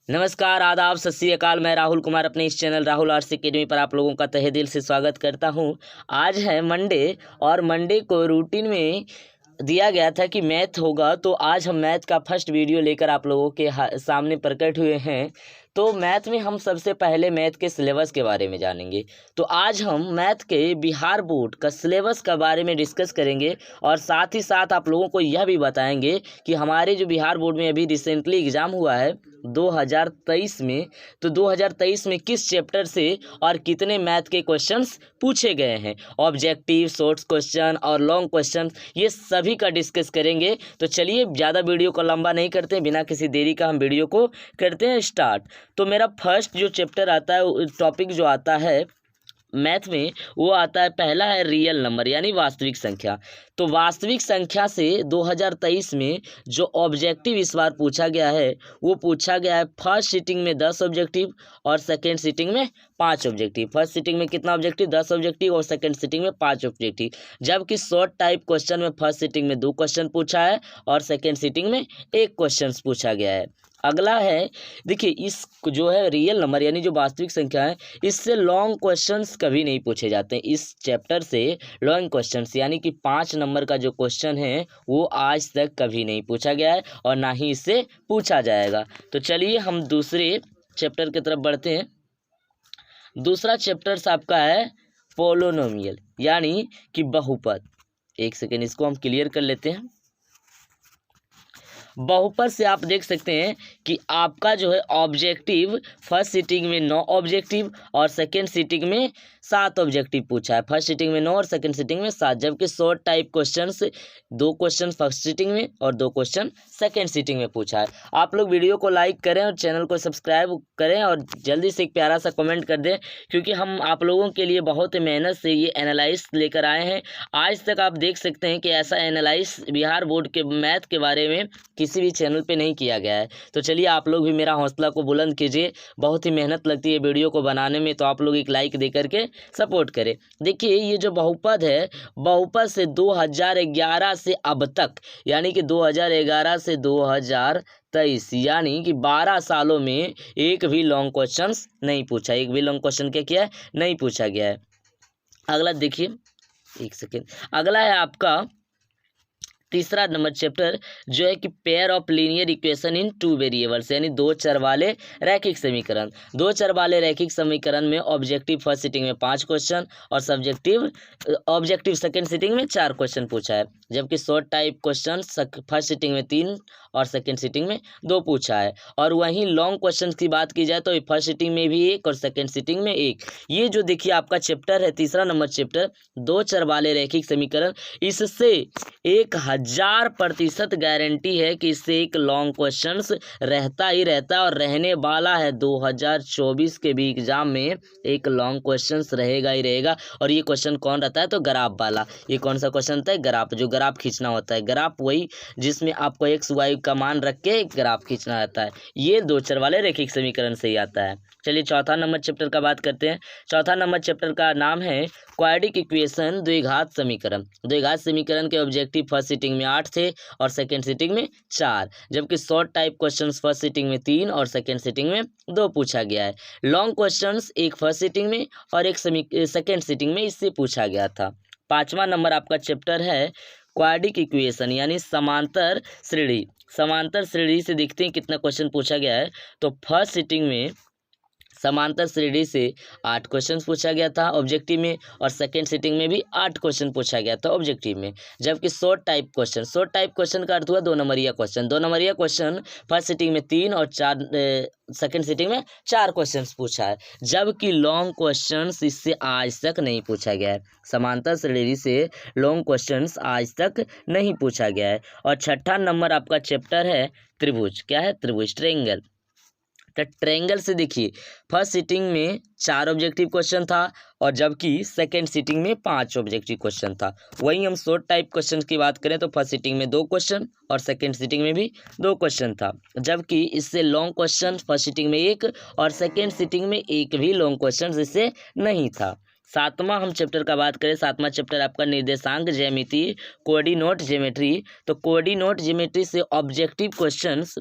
नमस्कार, आदाब, सत श्री अकाल। मैं राहुल कुमार अपने इस चैनल राहुल आर्ट्स एकेडमी पर आप लोगों का तहे दिल से स्वागत करता हूं। आज है मंडे और मंडे को रूटीन में दिया गया था कि मैथ होगा, तो आज हम मैथ का फर्स्ट वीडियो लेकर आप लोगों के सामने प्रकट हुए हैं। तो मैथ में हम सबसे पहले मैथ के सिलेबस के बारे में जानेंगे। तो आज हम मैथ के बिहार बोर्ड का सिलेबस के बारे में डिस्कस करेंगे और साथ ही साथ आप लोगों को यह भी बताएंगे कि हमारे जो बिहार बोर्ड में अभी रिसेंटली एग्ज़ाम हुआ है 2023 में, तो 2023 में किस चैप्टर से और कितने मैथ के क्वेश्चंस पूछे गए हैं, ऑब्जेक्टिव, शॉर्ट क्वेश्चन और लॉन्ग क्वेश्चन, ये सभी का डिस्कस करेंगे। तो चलिए ज़्यादा वीडियो को लंबा नहीं करते, बिना किसी देरी का हम वीडियो को करते हैं स्टार्ट। तो मेरा फर्स्ट जो चैप्टर आता है, टॉपिक जो आता है मैथ में, वो आता है, पहला है रियल नंबर यानी वास्तविक संख्या। तो वास्तविक संख्या से 2023 में जो ऑब्जेक्टिव इस बार पूछा गया है, वो पूछा गया है फर्स्ट सीटिंग में 10 ऑब्जेक्टिव और सेकेंड सीटिंग में 5 ऑब्जेक्टिव। फर्स्ट सीटिंग में कितना ऑब्जेक्टिव? 10 ऑब्जेक्टिव और सेकेंड सीटिंग में 5 ऑब्जेक्टिव। जबकि शॉर्ट टाइप क्वेश्चन में फर्स्ट सीटिंग में 2 क्वेश्चन पूछा है और सेकेंड सीटिंग में 1 क्वेश्चन पूछा गया है। अगला है, देखिए, इस जो है रियल नंबर यानी जो वास्तविक संख्या है, इससे लॉन्ग क्वेश्चंस कभी नहीं पूछे जाते हैं। इस चैप्टर से लॉन्ग क्वेश्चंस यानी कि 5 नंबर का जो क्वेश्चन है वो आज तक कभी नहीं पूछा गया है और ना ही इससे पूछा जाएगा। तो चलिए हम दूसरे चैप्टर की तरफ बढ़ते हैं। दूसरा चैप्टर आपका है पोलोनोमियल यानी कि बहुपद। एक सेकेंड, इसको हम क्लियर कर लेते हैं। बहुपद से आप देख सकते हैं कि आपका जो है ऑब्जेक्टिव फर्स्ट सीटिंग में 9 ऑब्जेक्टिव और सेकेंड सीटिंग में 7 ऑब्जेक्टिव पूछा है। फर्स्ट सीटिंग में 9 और सेकेंड सीटिंग में 7। जबकि short type questions 2 question first sitting में और 2 क्वेश्चन सेकेंड सीटिंग में पूछा है। आप लोग वीडियो को लाइक करें और चैनल को सब्सक्राइब करें और जल्दी से एक प्यारा सा कमेंट कर दें, क्योंकि हम आप लोगों के लिए बहुत ही मेहनत से ये एनालाइज लेकर आए हैं। आज तक आप देख सकते हैं कि ऐसा एनालाइज बिहार बोर्ड के मैथ के बारे में किसी भी चैनल पे नहीं किया गया है। तो चलिए आप लोग भी मेरा हौसला को बुलंद कीजिए। बहुत ही मेहनत लगती है वीडियो को बनाने में, तो आप लोग एक लाइक दे करके सपोर्ट करें। देखिए, ये जो बहुपद है, बहुपद से 2011 से अब तक यानी कि 2011 से 2023 यानी कि 12 सालों में एक भी लॉन्ग क्वेश्चन नहीं पूछा। एक भी लॉन्ग क्वेश्चन क्या किया है? नहीं पूछा गया है। अगला देखिए, एक सेकेंड, अगला है आपका तीसरा नंबर चैप्टर, जो है कि pair of linear equation in 2 variables यानी 2 चर वाले रैखिक समीकरण। 2 चर वाले रैखिक समीकरण में ऑब्जेक्टिव फर्स्ट सीटिंग में 5 क्वेश्चन और सब्जेक्टिव ऑब्जेक्टिव सेकेंड सीटिंग में 4 क्वेश्चन पूछा है। जबकि short type question first sitting में 3 और सेकेंड सीटिंग में 2 पूछा है। और वहीं लॉन्ग क्वेश्चन की बात की जाए तो फर्स्ट सीटिंग में भी 1 और सेकेंड सीटिंग में 1। ये जो देखिए आपका चैप्टर है, तीसरा नंबर चैप्टर, 2 चर वाले रैखिक समीकरण, इससे 1000% गारंटी है कि इससे एक लॉन्ग क्वेश्चंस रहता ही रहता और रहने वाला है। 2024 के भी एग्जाम में एक लॉन्ग क्वेश्चंस रहेगा ही रहेगा। और ये क्वेश्चन कौन रहता है? तो ग्राफ वाला। ये कौन सा क्वेश्चन होता है? ग्राफ, जो ग्राफ खींचना होता है। ग्राफ वही जिसमें आपको एक्स वाई का मान रख के ग्राफ खींचना रहता है। ये 2 चर वाले रैखिक समीकरण से ही आता है। चलिए चौथा नंबर चैप्टर का बात करते हैं। चौथा नंबर चैप्टर का नाम है क्वाड्रिक इक्वेशन, द्विघात समीकरण। द्विघात समीकरण के ऑब्जेक्टिव फर्स्ट सीटिंग में 8 थे और सेकेंड सीटिंग में 4। जबकि short type questions first sitting में 3 और सेकेंड सीटिंग में 2 पूछा गया है। लॉन्ग क्वेश्चंस एक फर्स्ट सीटिंग में और एक सेकेंड सीटिंग में इससे पूछा गया था। 5वां नंबर आपका चैप्टर है क्वाड्रिक इक्वेशन यानी समांतर श्रेणी। समांतर श्रेणी से देखते हैं कितना क्वेश्चन पूछा गया है। तो फर्स्ट सीटिंग में समांतर श्रेणी से 8 क्वेश्चन पूछा गया था ऑब्जेक्टिव में और सेकेंड सीटिंग में भी 8 क्वेश्चन पूछा गया था ऑब्जेक्टिव में। जबकि शॉर्ट टाइप क्वेश्चन का अर्थ हुआ 2 नंबरिया क्वेश्चन। 2 नंबरिया क्वेश्चन फर्स्ट सीटिंग में 3 और 4 सेकेंड सीटिंग में 4 क्वेश्चन पूछा है। जबकि लॉन्ग क्वेश्चन इससे आज तक नहीं पूछा गया है। समांतर श्रेणी से लॉन्ग क्वेश्चन आज तक नहीं पूछा गया है। और 6ठा नंबर आपका चैप्टर है त्रिभुज। क्या है? त्रिभुज, ट्रायंगल। तो ट्रायंगल से देखिए, फर्स्ट सीटिंग में 4 ऑब्जेक्टिव क्वेश्चन था और जबकि सेकेंड सीटिंग में 5 ऑब्जेक्टिव क्वेश्चन था। वहीं हम शॉर्ट टाइप क्वेश्चन की बात करें तो फर्स्ट सीटिंग में 2 क्वेश्चन और सेकेंड सीटिंग में भी 2 क्वेश्चन था। जबकि इससे लॉन्ग क्वेश्चन फर्स्ट सीटिंग में 1 और सेकेंड सीटिंग में 1 भी लॉन्ग क्वेश्चन इससे नहीं था। 7वां हम चैप्टर का बात करें, 7वां चैप्टर आपका निर्देशांक ज्यामिति, कोऑर्डिनेट ज्योमेट्री। तो कोऑर्डिनेट ज्योमेट्री से ऑब्जेक्टिव क्वेश्चंस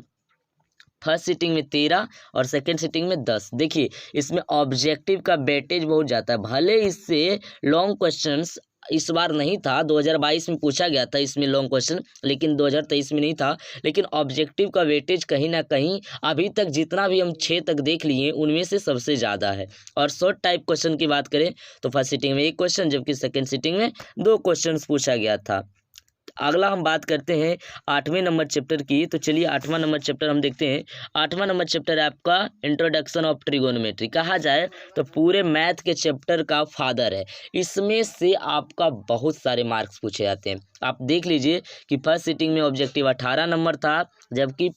फर्स्ट सिटिंग में 13 और सेकेंड सिटिंग में 10। देखिए इसमें ऑब्जेक्टिव का वेटेज बहुत जाता है, भले इससे लॉन्ग क्वेश्चंस इस बार नहीं था, 2022 में पूछा गया था इसमें लॉन्ग क्वेश्चन, लेकिन 2023 में नहीं था, लेकिन ऑब्जेक्टिव का वेटेज कहीं ना कहीं अभी तक जितना भी हम 6 तक देख लिए उनमें से सबसे ज़्यादा है। और शॉर्ट टाइप क्वेश्चन की बात करें तो फर्स्ट सिटिंग में 1 क्वेश्चन, जबकि सेकेंड सिटिंग में 2 क्वेश्चन पूछा गया था। अगला हम बात करते हैं 8वें नंबर चैप्टर की, तो चलिए 8वां नंबर चैप्टर हम देखते हैं। 8वां नंबर चैप्टर है आपका इंट्रोडक्शन ऑफ ट्रिगोनोमेट्री। कहा जाए तो पूरे मैथ के चैप्टर का फादर है, इसमें से आपका बहुत सारे मार्क्स पूछे जाते हैं। आप देख लीजिए कि फर्स्ट सिटिंग में ऑब्जेक्टिव 18 नंबर था, जबकि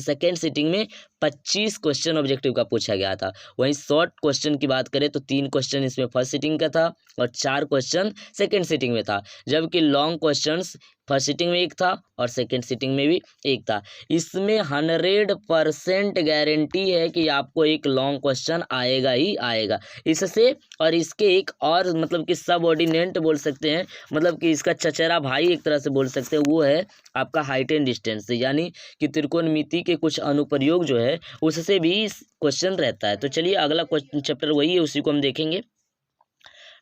सेकेंड सिटिंग में 25 क्वेश्चन ऑब्जेक्टिव का पूछा गया था। वहीं शॉर्ट क्वेश्चन की बात करें तो 3 क्वेश्चन इसमें फर्स्ट सिटिंग का था और 4 क्वेश्चन सेकेंड सिटिंग में था, जबकि लॉन्ग क्वेश्चंस फर्स्ट सिटिंग में 1 था और सेकेंड सिटिंग में भी 1 था। इसमें 100% गारंटी है कि आपको एक लॉन्ग क्वेश्चन आएगा ही आएगा इससे। और इसके एक और मतलब कि सबऑर्डिनेट बोल सकते हैं, मतलब कि इसका चचेरा भाई एक तरह से बोल सकते हैं, वो है आपका हाइट एंड डिस्टेंस, यानी कि त्रिकोणमिति के कुछ अनुप्रयोग जो है उससे भी क्वेश्चन रहता है। तो चलिए अगला क्वेश्चन चैप्टर वही है, उसी को हम देखेंगे।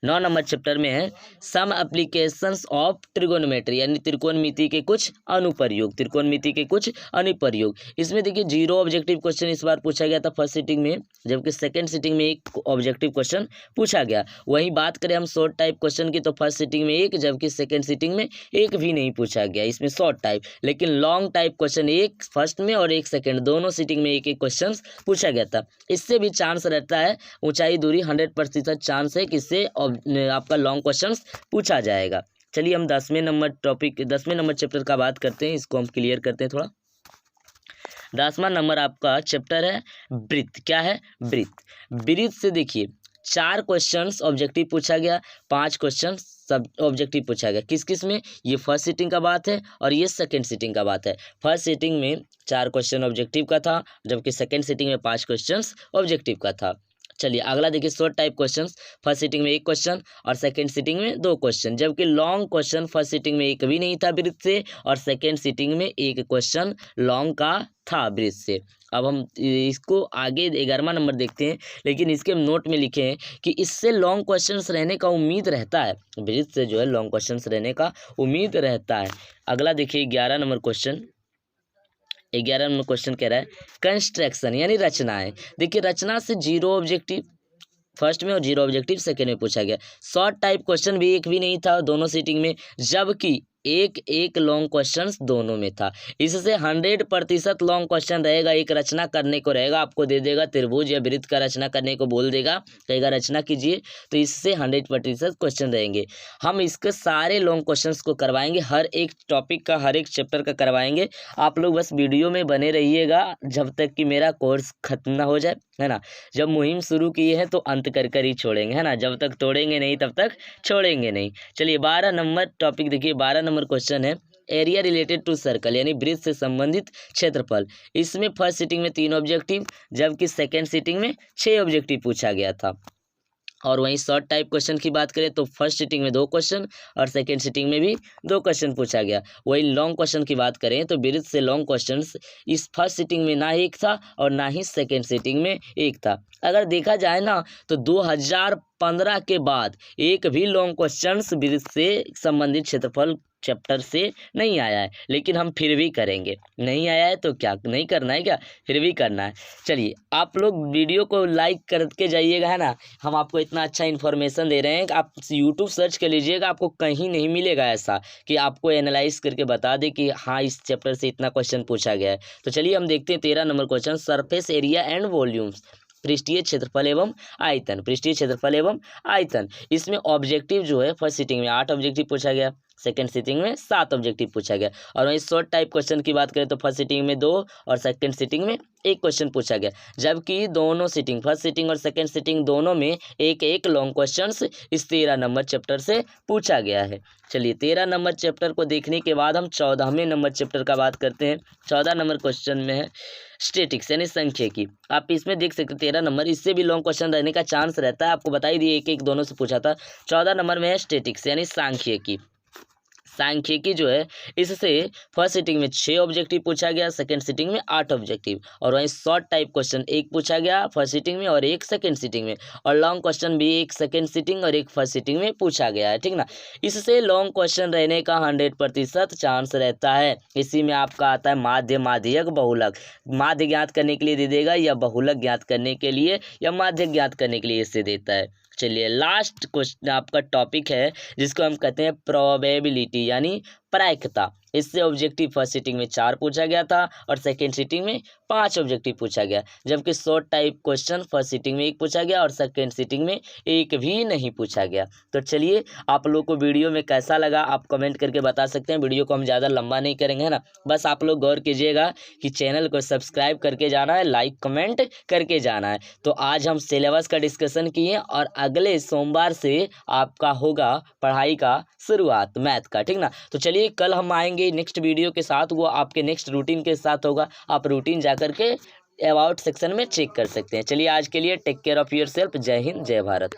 9 नंबर चैप्टर में है सम एप्लीकेशंस ऑफ ट्रिगोनोमेट्री, यानी त्रिकोणमिति के कुछ अनुप्रयोग, त्रिकोणमिति के कुछ अनुप्रयोग। इसमें देखिए 0 ऑब्जेक्टिव क्वेश्चन इस बार पूछा गया था फर्स्ट सिटिंग में, जबकि सेकंड सिटिंग में 1 ऑब्जेक्टिव क्वेश्चन पूछा गया। वहीं बात करें हम शॉर्ट टाइप क्वेश्चन की तो फर्स्ट सिटिंग में 1, जबकि सेकेंड सिटिंग में 1 भी नहीं पूछा गया इसमें शॉर्ट टाइप। लेकिन लॉन्ग टाइप क्वेश्चन 1 फर्स्ट में और 1 सेकेंड, दोनों सिटिंग में 1-1 क्वेश्चन पूछा गया था। इससे भी चांस रहता है, ऊंचाई दूरी 100% चांस है कि इससे आपका लॉन्ग क्वेश्चंस पूछा जाएगा। चलिए हम 10वें नंबर चैप्टर का बात करते हैं, इसको हम क्लियर करते हैं थोड़ा। 10वां नंबर आपका चैप्टर है ब्रीथ। क्या है? ब्रीथ से देखिए 4 क्वेश्चंस ऑब्जेक्टिव पूछा गया, 5 क्वेश्चन सब ऑब्जेक्टिव पूछा गया। किस किस में? ये फर्स्ट सिटिंग का बात है और ये सेकंड सिटिंग का बात है। फर्स्ट सिटिंग में 4 क्वेश्चन ऑब्जेक्टिव का था, जबकि सेकंड सिटिंग में 5 क्वेश्चंस ऑब्जेक्टिव का था। चलिए अगला देखिए short type questions. First sitting में 1 क्वेश्चन और सेकंड सिटिंग में 2 क्वेश्चन, जबकि लॉन्ग क्वेश्चन फर्स्ट सिटिंग में 1 भी नहीं था ब्रीथ से और सेकंड सिटिंग में 1 क्वेश्चन लॉन्ग का था ब्रीथ से। अब हम इसको आगे 11वां नंबर देखते हैं, लेकिन इसके नोट में लिखे हैं कि इससे लॉन्ग क्वेश्चंस रहने का उम्मीद रहता है, ब्रीथ से जो है लॉन्ग क्वेश्चंस रहने का उम्मीद रहता है। अगला देखिए 11 नंबर क्वेश्चन। 11 नंबर क्वेश्चन कह रहा है कंस्ट्रक्शन, यानी रचनाएं। देखिए रचना से 0 ऑब्जेक्टिव फर्स्ट में और 0 ऑब्जेक्टिव सेकेंड में पूछा गया। शॉर्ट टाइप क्वेश्चन भी 1 भी नहीं था दोनों सिटिंग में, जबकि 1-1 लॉन्ग क्वेश्चंस दोनों में था। इससे 100% लॉन्ग क्वेश्चन रहेगा, एक रचना करने को रहेगा, आपको दे देगा त्रिभुज या वृत्त का रचना करने को बोल देगा, कहेगा रचना कीजिए, तो इससे 100% क्वेश्चन रहेंगे। हम इसके सारे लॉन्ग क्वेश्चंस को करवाएंगे, हर एक टॉपिक का हर एक चैप्टर का करवाएंगे। आप लोग बस वीडियो में बने रहिएगा जब तक कि मेरा कोर्स खत्म ना हो जाए, है ना। जब मुहिम शुरू किए हैं तो अंत कर कर ही छोड़ेंगे, है ना, जब तक तोड़ेंगे नहीं तब तक छोड़ेंगे नहीं। चलिए 12 नंबर टॉपिक देखिए। 12 नंबर क्वेश्चन है एरिया रिलेटेड टू सर्कल, यानी वृत्त से संबंधित क्षेत्रफल। इसमें फर्स्ट सिटिंग में 3 ऑब्जेक्टिव, जबकि सेकेंड सिटिंग में 6 ऑब्जेक्टिव पूछा गया था। और वहीं शॉर्ट टाइप क्वेश्चन की बात करें तो फर्स्ट सिटिंग में 2 क्वेश्चन और सेकंड सिटिंग में भी 2 क्वेश्चन पूछा गया। वहीं लॉन्ग क्वेश्चन की बात करें तो वृत्त से लॉन्ग क्वेश्चंस इस फर्स्ट सिटिंग में ना 1 था और ना ही सेकंड सिटिंग में 1 था। अगर देखा जाए ना तो 2015 के बाद एक भी लॉन्ग क्वेश्चंस वृत्त से संबंधित क्षेत्रफल चैप्टर से नहीं आया है, लेकिन हम फिर भी करेंगे। नहीं आया है तो क्या नहीं करना है, क्या फिर भी करना है। चलिए आप लोग वीडियो को लाइक करके जाइएगा, है ना। हम आपको इतना अच्छा इन्फॉर्मेशन दे रहे हैं कि आप यूट्यूब सर्च कर लीजिएगा, आपको कहीं नहीं मिलेगा ऐसा कि आपको एनालाइज करके बता दे कि हाँ इस चैप्टर से इतना क्वेश्चन पूछा गया है। तो चलिए हम देखते हैं 13 number question, surface area and volumes, पृष्ठीय क्षेत्रफल एवं आयतन। पृष्ठीय क्षेत्रफल एवं आयतन, इसमें ऑब्जेक्टिव जो है फर्स्ट सिटिंग में 8 ऑब्जेक्टिव पूछा गया, सेकंड सिटिंग में 7 ऑब्जेक्टिव पूछा गया। और वहीं शॉर्ट टाइप क्वेश्चन की बात करें तो फर्स्ट सिटिंग में 2 और सेकंड सिटिंग में 1 क्वेश्चन पूछा गया, जबकि दोनों सिटिंग फर्स्ट सिटिंग और सेकंड सिटिंग दोनों में 1-1 लॉन्ग क्वेश्चंस इस 13 नंबर चैप्टर से पूछा गया है। चलिए 13 नंबर चैप्टर को देखने के बाद हम 14वें नंबर चैप्टर का बात करते हैं। 14 नंबर क्वेश्चन में है स्टैटिक्स, यानी सांख्यिकी। आप इसमें देख सकते हैं 13 नंबर, इससे भी लॉन्ग क्वेश्चन रहने का चांस रहता है, आपको बता ही दिए 1-1 दोनों से पूछा था। 14 नंबर में है स्टैटिक्स, यानी सांख्यिकी। सांख्यिकी जो है इससे फर्स्ट सिटिंग में 6 ऑब्जेक्टिव पूछा गया, सेकंड सिटिंग में 8 ऑब्जेक्टिव, और वहीं शॉर्ट टाइप क्वेश्चन एक पूछा गया फर्स्ट सिटिंग में और एक सेकंड सिटिंग में, और लॉन्ग क्वेश्चन भी एक सेकंड सिटिंग और एक फर्स्ट सिटिंग में पूछा गया है, ठीक ना। इससे लॉन्ग क्वेश्चन रहने का 100% चांस रहता है। इसी में आपका आता है माध्य, माध्यक, बहुलक। माध्य ज्ञात करने के लिए दे देगा या बहुलक ज्ञात करने के लिए या माध्यक ज्ञात करने के लिए इससे देता है। चलिए लास्ट क्वेश्चन आपका टॉपिक है जिसको हम कहते हैं प्रोबेबिलिटी यानी प्रायिकता। इससे ऑब्जेक्टिव फर्स्ट सिटिंग में 4 पूछा गया था और सेकेंड सिटिंग में 5 ऑब्जेक्टिव पूछा गया, जबकि short type question first sitting में 1 पूछा गया और सेकेंड सिटिंग में 1 भी नहीं पूछा गया। तो चलिए आप लोग को वीडियो में कैसा लगा आप कमेंट करके बता सकते हैं। वीडियो को हम ज़्यादा लंबा नहीं करेंगे, है ना। बस आप लोग गौर कीजिएगा कि चैनल को सब्सक्राइब करके जाना है, लाइक कमेंट करके जाना है। तो आज हम सिलेबस का डिस्कशन किए और अगले सोमवार से आपका होगा पढ़ाई का शुरुआत मैथ का, ठीक ना। तो चलिए कल हम आएंगे नेक्स्ट वीडियो के साथ, वो आपके नेक्स्ट रूटीन के साथ होगा। आप रूटीन जाकर के अबाउट सेक्शन में चेक कर सकते हैं। चलिए आज के लिए take care of yourself. जय हिंद, जय भारत।